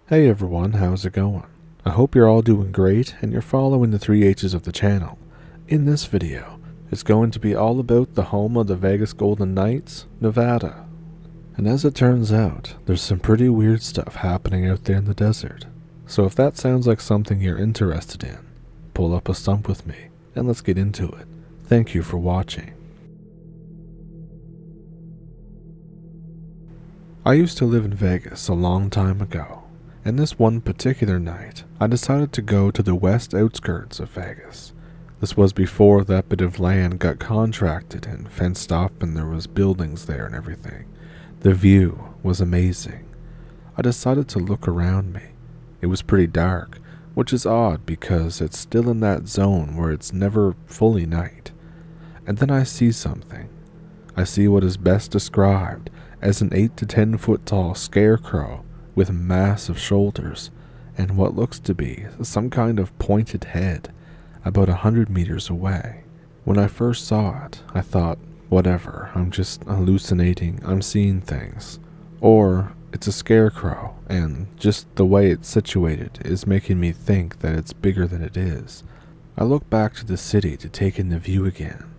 Hey everyone, how's it going? I hope you're all doing great and you're following the 3H's of the channel. In this video, it's going to be all about the home of the Vegas Golden Knights, Nevada. And as it turns out, there's some pretty weird stuff happening out there in the desert. So if that sounds like something you're interested in, pull up a stump with me and let's get into it. Thank you for watching. I used to live in Vegas a long time ago. And this one particular night, I decided to go to the west outskirts of Vegas. This was before that bit of land got contracted and fenced up and there was buildings there and everything. The view was amazing. I decided to look around me. It was pretty dark, which is odd because it's still in that zone where it's never fully night. And then I see something. I see what is best described as an 8 to 10 foot tall scarecrow with massive shoulders and what looks to be some kind of pointed head about 100 meters away. When I first saw it, I thought, whatever, I'm just hallucinating, I'm seeing things. Or it's a scarecrow, and just the way it's situated is making me think that it's bigger than it is. I look back to the city to take in the view again.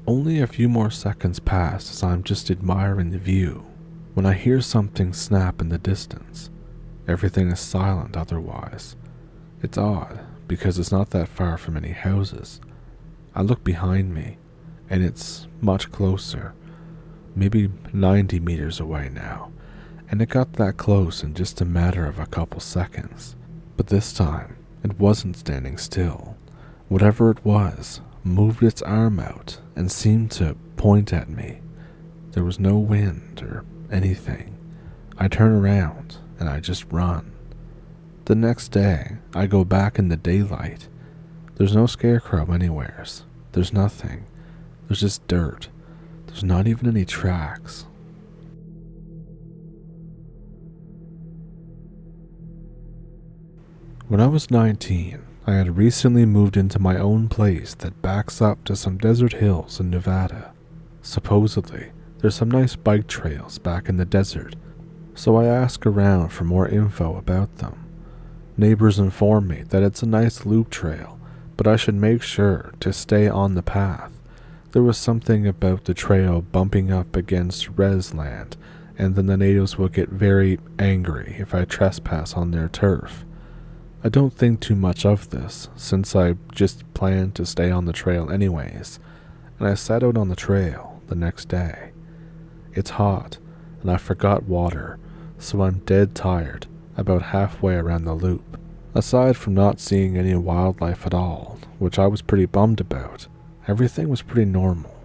Only a few more seconds pass as I'm just admiring the view when I hear something snap in the distance. Everything is silent otherwise. It's odd because it's not that far from any houses. I look behind me and it's much closer, maybe 90 meters away now, and it got that close in just a matter of a couple seconds. But this time, it wasn't standing still. Whatever it was moved its arm out and seemed to point at me. There was no wind or anything. I turn around and I just run. The next day, I go back in the daylight. There's no scarecrow anywheres. There's nothing. There's just dirt. There's not even any tracks. When I was 19, I had recently moved into my own place that backs up to some desert hills in Nevada. Supposedly, there's some nice bike trails back in the desert, so I ask around for more info about them. Neighbors inform me that it's a nice loop trail, but I should make sure to stay on the path. There was something about the trail bumping up against res land, and then the natives will get very angry if I trespass on their turf. I don't think too much of this, since I just planned to stay on the trail anyways, and I set out on the trail the next day. It's hot, and I forgot water, so I'm dead tired about halfway around the loop. Aside from not seeing any wildlife at all, which I was pretty bummed about, everything was pretty normal.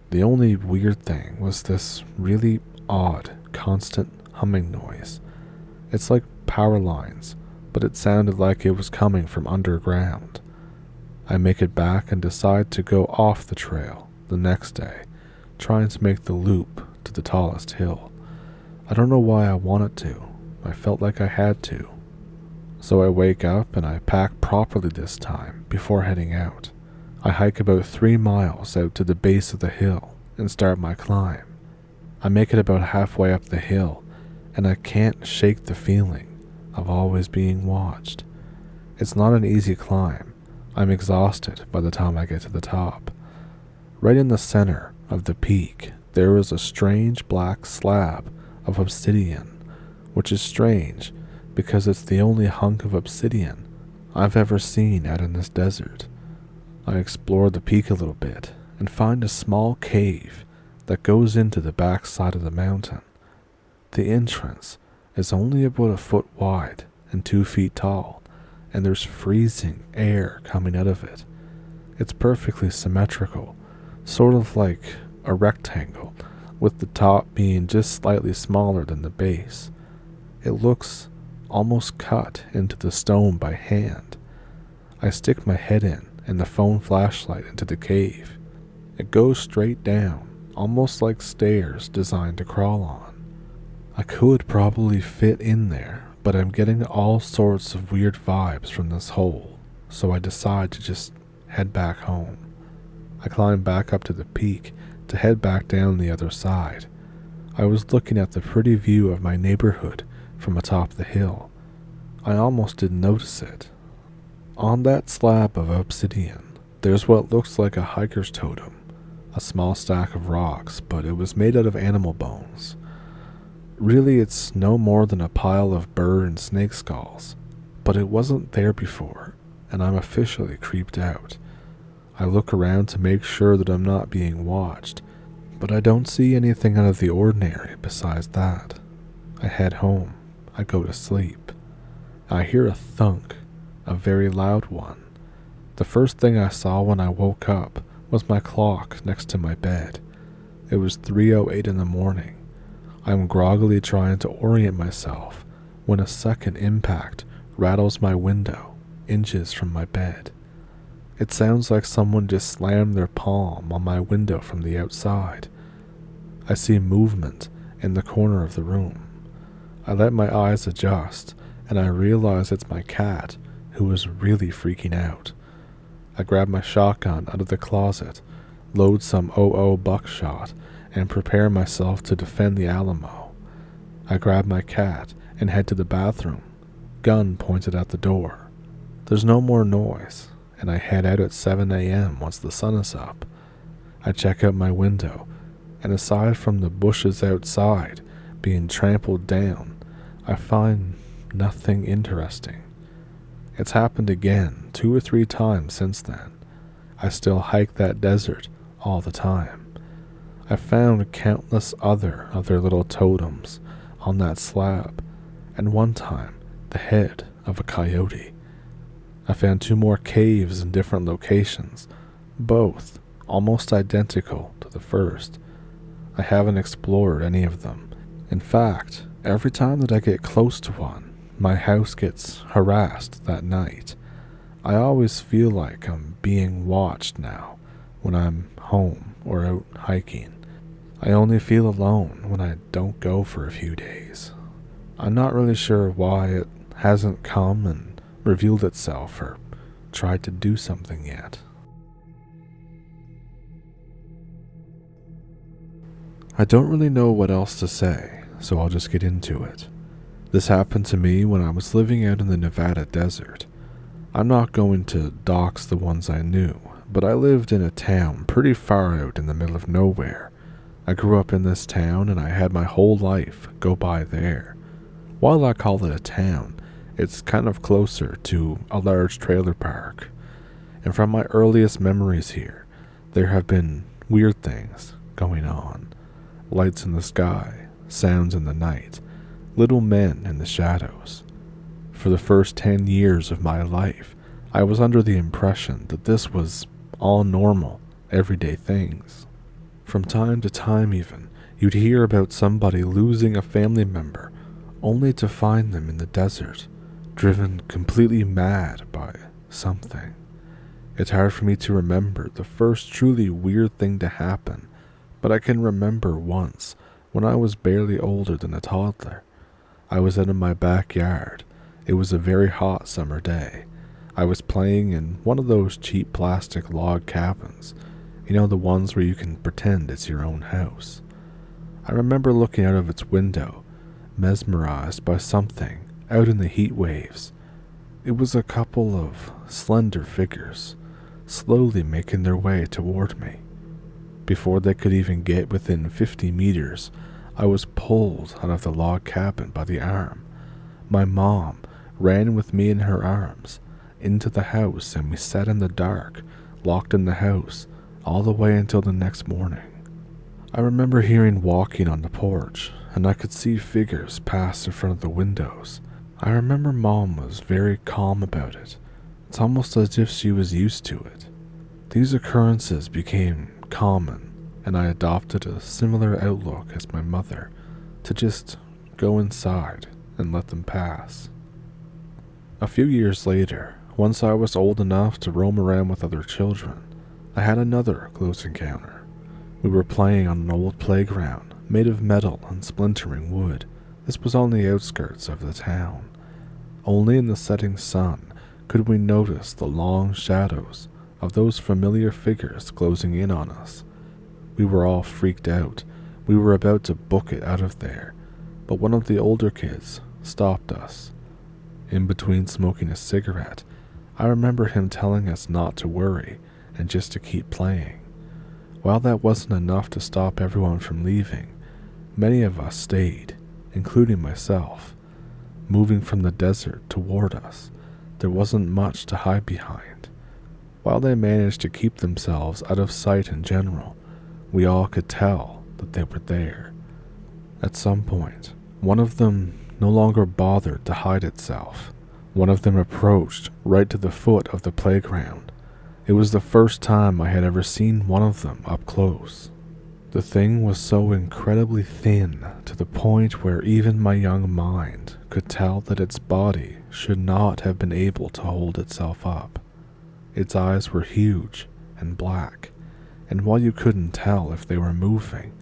The only weird thing was this really odd, constant humming noise. It's like power lines, but it sounded like it was coming from underground. I make it back and decide to go off the trail the next day, trying to make the loop to the tallest hill. I don't know why I wanted to. I felt like I had to. So I wake up and I pack properly this time before heading out. I hike about 3 miles out to the base of the hill and start my climb. I make it about halfway up the hill and I can't shake the feeling of always being watched. It's not an easy climb. I'm exhausted by the time I get to the top. Right in the center of the peak, there is a strange black slab of obsidian, which is strange because it's the only hunk of obsidian I've ever seen out in this desert. I explore the peak a little bit and find a small cave that goes into the back side of the mountain. The entrance is only about a foot wide and 2 feet tall, and there's freezing air coming out of it. It's perfectly symmetrical, sort of like a rectangle, with the top being just slightly smaller than the base. It looks almost cut into the stone by hand. I stick my head in and the phone flashlight into the cave. It goes straight down, almost like stairs designed to crawl on. I could probably fit in there, but I'm getting all sorts of weird vibes from this hole, so I decide to just head back home. I climb back up to the peak to head back down the other side. I was looking at the pretty view of my neighborhood from atop the hill, I almost didn't notice it. On that slab of obsidian, there's what looks like a hiker's totem, a small stack of rocks, but it was made out of animal bones. Really, it's no more than a pile of bird and snake skulls, but it wasn't there before, and I'm officially creeped out. I look around to make sure that I'm not being watched, but I don't see anything out of the ordinary besides that. I head home. I go to sleep. I hear a thunk, a very loud one. The first thing I saw when I woke up was my clock next to my bed. It was 3:08 in the morning. I'm groggily trying to orient myself when a second impact rattles my window inches from my bed. It sounds like someone just slammed their palm on my window from the outside. I see movement in the corner of the room. I let my eyes adjust, and I realize it's my cat, who is really freaking out. I grab my shotgun out of the closet, load some .00 buckshot, and prepare myself to defend the Alamo. I grab my cat and head to the bathroom, gun pointed at the door. There's no more noise, and I head out at 7 a.m. once the sun is up. I check out my window, and aside from the bushes outside being trampled down, I find nothing interesting. It's happened again 2 or 3 times since then. I still hike that desert all the time. I found countless other of their little totems on that slab, and one time the head of a coyote. I found 2 more caves in different locations, both almost identical to the first. I haven't explored any of them. In fact, every time that I get close to one, my house gets harassed that night. I always feel like I'm being watched now when I'm home or out hiking. I only feel alone when I don't go for a few days. I'm not really sure why it hasn't come and revealed itself or tried to do something yet. I don't really know what else to say, so I'll just get into it. This happened to me when I was living out in the Nevada desert. I'm not going to dox the ones I knew, but I lived in a town pretty far out in the middle of nowhere. I grew up in this town and I had my whole life go by there. While I call it a town, it's kind of closer to a large trailer park. And from my earliest memories here, there have been weird things going on. Lights in the sky, sounds in the night, little men in the shadows. For the first 10 years of my life, I was under the impression that this was all normal, everyday things. From time to time even, you'd hear about somebody losing a family member, only to find them in the desert, driven completely mad by something. It's hard for me to remember the first truly weird thing to happen, but I can remember once, when I was barely older than a toddler. I was out in my backyard. It was a very hot summer day. I was playing in one of those cheap plastic log cabins, you know, the ones where you can pretend it's your own house. I remember looking out of its window, mesmerized by something out in the heat waves. It was a couple of slender figures, slowly making their way toward me. Before they could even get within 50 meters, I was pulled out of the log cabin by the arm. My mom ran with me in her arms into the house, and we sat in the dark, locked in the house, all the way until the next morning. I remember hearing walking on the porch, and I could see figures pass in front of the windows. I remember Mom was very calm about it. It's almost as if she was used to it. These occurrences became common, and I adopted a similar outlook as my mother, to just go inside and let them pass. A few years later, once I was old enough to roam around with other children, I had another close encounter. We were playing on an old playground made of metal and splintering wood. This was on the outskirts of the town. Only in the setting sun could we notice the long shadows of those familiar figures closing in on us. We were all freaked out. We were about to book it out of there, but one of the older kids stopped us. In between smoking a cigarette, I remember him telling us not to worry and just to keep playing. While that wasn't enough to stop everyone from leaving, many of us stayed, including myself. Moving from the desert toward us, there wasn't much to hide behind. While they managed to keep themselves out of sight in general, we all could tell that they were there. At some point, one of them no longer bothered to hide itself. One of them approached right to the foot of the playground. It was the first time I had ever seen one of them up close. The thing was so incredibly thin to the point where even my young mind could tell that its body should not have been able to hold itself up. Its eyes were huge and black, and while you couldn't tell if they were moving,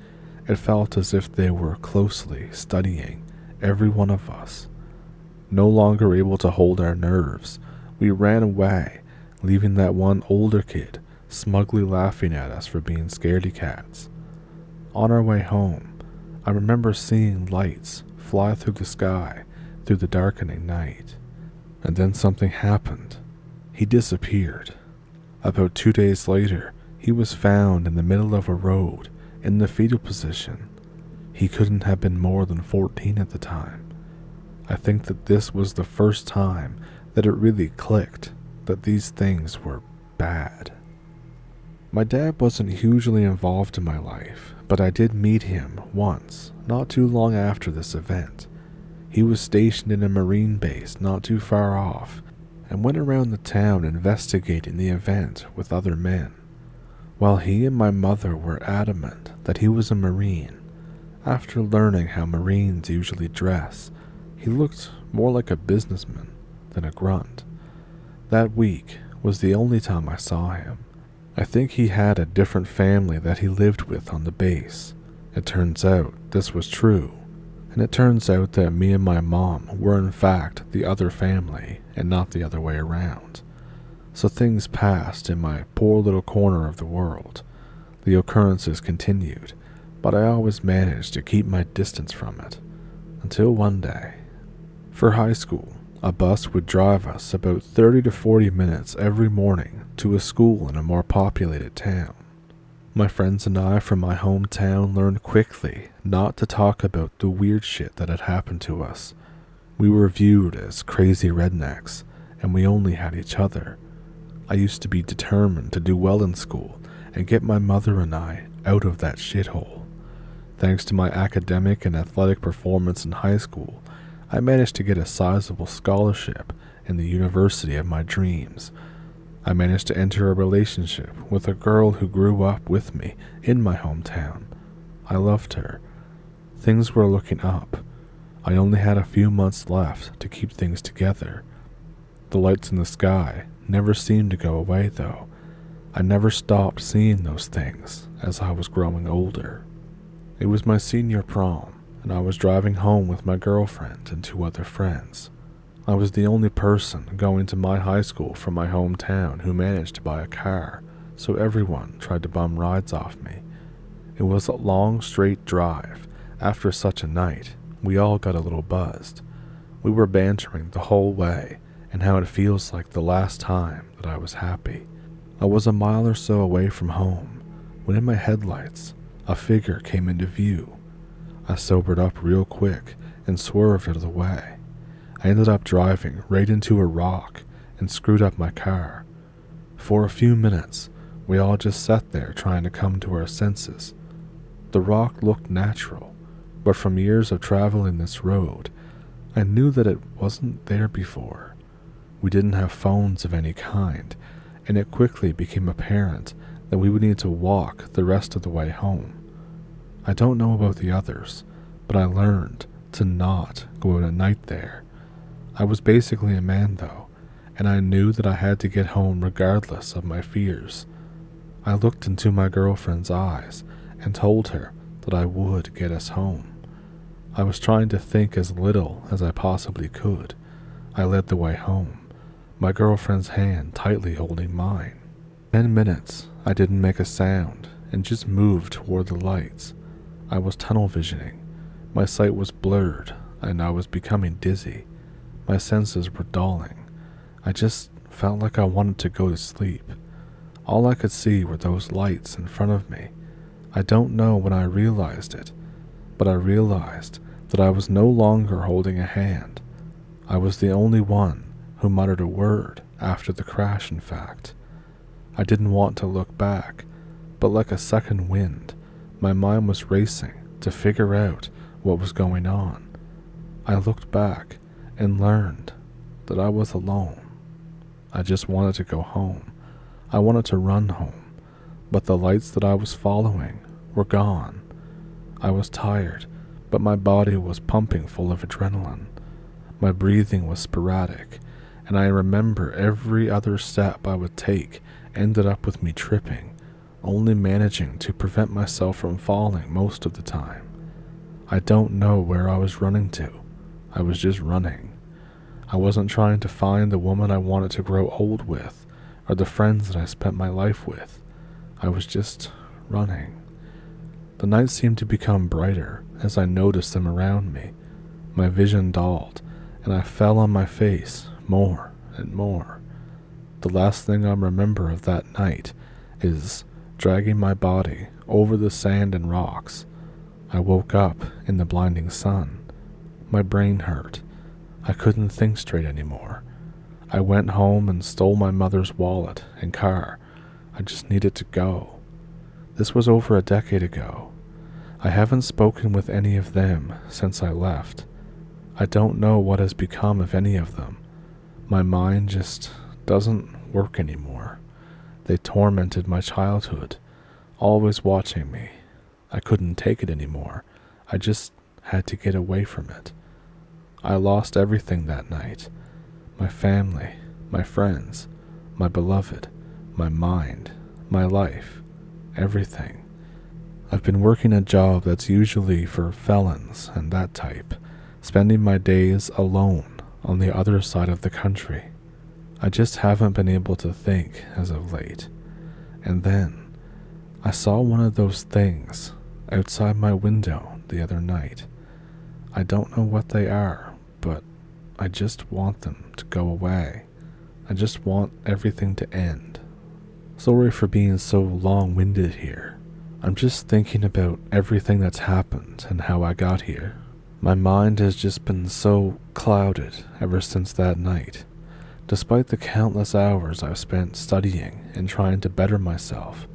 it felt as if they were closely studying every one of us. No longer able to hold our nerves, we ran away, leaving that one older kid smugly laughing at us for being scaredy cats. On our way home, I remember seeing lights fly through the sky through the darkening night. And then something happened. He disappeared. About 2 days later, he was found in the middle of a road in the fetal position. He couldn't have been more than 14 at the time. I think that this was the first time that it really clicked that these things were bad. My dad wasn't hugely involved in my life, but I did meet him once, not too long after this event. He was stationed in a Marine base not too far off, and went around the town investigating the event with other men. While he and my mother were adamant that he was a Marine, after learning how Marines usually dress, he looked more like a businessman than a grunt. That week was the only time I saw him. I think he had a different family that he lived with on the base. It turns out this was true, and it turns out that me and my mom were in fact the other family and not the other way around. So things passed in my poor little corner of the world. The occurrences continued, but I always managed to keep my distance from it, until one day. For high school, a bus would drive us about 30 to 40 minutes every morning to a school in a more populated town. My friends and I from my hometown learned quickly not to talk about the weird shit that had happened to us. We were viewed as crazy rednecks, and we only had each other. I used to be determined to do well in school and get my mother and I out of that shithole. Thanks to my academic and athletic performance in high school, I managed to get a sizable scholarship in the university of my dreams. I managed to enter a relationship with a girl who grew up with me in my hometown. I loved her. Things were looking up. I only had a few months left to keep things together. The lights in the sky never seemed to go away, though. I never stopped seeing those things as I was growing older. It was my senior prom, and I was driving home with my girlfriend and 2 other friends. I was the only person going to my high school from my hometown who managed to buy a car, so everyone tried to bum rides off me. It was a long, straight drive. After such a night, we all got a little buzzed. We were bantering the whole way, and how it feels like the last time that I was happy. I was a mile or so away from home, when in my headlights, a figure came into view. I sobered up real quick and swerved out of the way. I ended up driving right into a rock and screwed up my car. For a few minutes, we all just sat there trying to come to our senses. The rock looked natural, but from years of traveling this road, I knew that it wasn't there before. We didn't have phones of any kind, and it quickly became apparent that we would need to walk the rest of the way home. I don't know about the others, but I learned to not go out at night there. I was basically a man though, and I knew that I had to get home regardless of my fears. I looked into my girlfriend's eyes and told her that I would get us home. I was trying to think as little as I possibly could. I led the way home, my girlfriend's hand tightly holding mine. 10 minutes, I didn't make a sound and just moved toward the lights. I was tunnel visioning. My sight was blurred and I was becoming dizzy. My senses were dulling. I just felt like I wanted to go to sleep. All I could see were those lights in front of me. I don't know when I realized it, but I realized that I was no longer holding a hand. I was the only one who muttered a word after the crash, in fact. I didn't want to look back, but like a second wind, my mind was racing to figure out what was going on. I looked back and learned that I was alone. I just wanted to go home. I wanted to run home, but the lights that I was following were gone. I was tired, but my body was pumping full of adrenaline. My breathing was sporadic, and I remember every other step I would take ended up with me tripping, only managing to prevent myself from falling most of the time. I don't know where I was running to. I was just running. I wasn't trying to find the woman I wanted to grow old with, or the friends that I spent my life with. I was just running. The night seemed to become brighter as I noticed them around me. My vision dulled, and I fell on my face more and more. The last thing I remember of that night is dragging my body over the sand and rocks. I woke up in the blinding sun. My brain hurt. I couldn't think straight anymore. I went home and stole my mother's wallet and car. I just needed to go. This was over a decade ago. I haven't spoken with any of them since I left. I don't know what has become of any of them. My mind just doesn't work anymore. They tormented my childhood, always watching me. I couldn't take it anymore. I just had to get away from it. I lost everything that night. My family, my friends, my beloved, my mind, my life, everything. I've been working a job that's usually for felons and that type, spending my days alone on the other side of the country. I just haven't been able to think as of late. And then I saw one of those things outside my window the other night. I don't know what they are, but I just want them to go away. I just want everything to end. Sorry for being so long-winded here. I'm just thinking about everything that's happened and how I got here. My mind has just been so clouded ever since that night. Despite the countless hours I've spent studying and trying to better myself,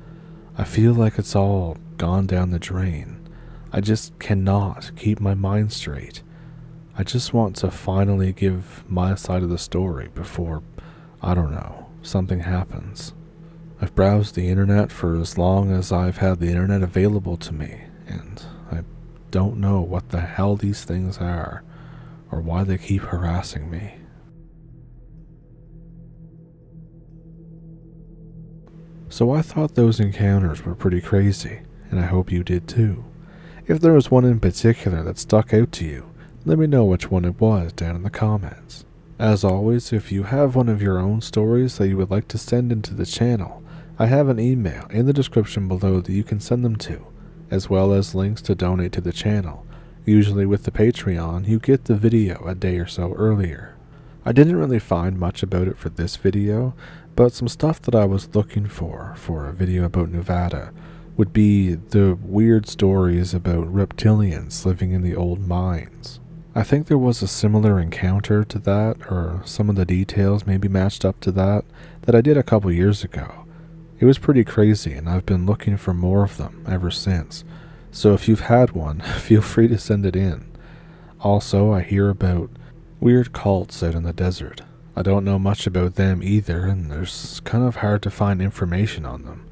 I feel like it's all gone down the drain. I just cannot keep my mind straight. I just want to finally give my side of the story before, I don't know, something happens. I've browsed the internet for as long as I've had the internet available to me, and I don't know what the hell these things are, or why they keep harassing me. So I thought those encounters were pretty crazy, and I hope you did too. If there was one in particular that stuck out to you, let me know which one it was down in the comments. As always, if you have one of your own stories that you would like to send into the channel, I have an email in the description below that you can send them to, as well as links to donate to the channel. Usually with the Patreon, you get the video a day or so earlier. I didn't really find much about it for this video, but some stuff that I was looking for a video about Nevada would be the weird stories about reptilians living in the old mines. I think there was a similar encounter to that, or some of the details maybe matched up to that I did a couple years ago. It was pretty crazy, and I've been looking for more of them ever since. So if you've had one, feel free to send it in. Also, I hear about weird cults out in the desert. I don't know much about them either, and there's kind of hard to find information on them.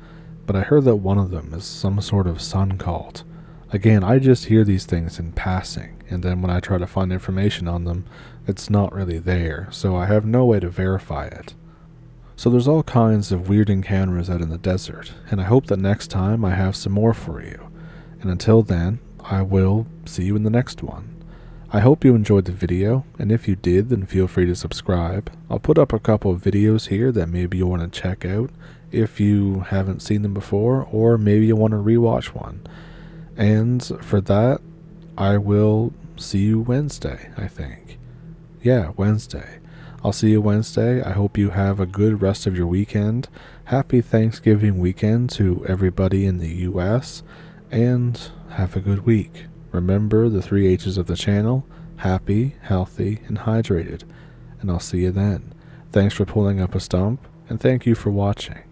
But I heard that one of them is some sort of sun cult. Again, I just hear these things in passing, and then when I try to find information on them, it's not really there, so I have no way to verify it. So there's all kinds of weird encounters out in the desert, and I hope that next time I have some more for you. And until then, I will see you in the next one. I hope you enjoyed the video, and if you did, then feel free to subscribe. I'll put up a couple of videos here that maybe you want to check out if you haven't seen them before, or maybe you want to rewatch one. And for that, I will see you Wednesday, I think. Yeah, Wednesday. I'll see you Wednesday. I hope you have a good rest of your weekend. Happy Thanksgiving weekend to everybody in the US, and have a good week. Remember the 3 H's of the channel: happy, healthy, and hydrated. And I'll see you then. Thanks for pulling up a stump, and thank you for watching.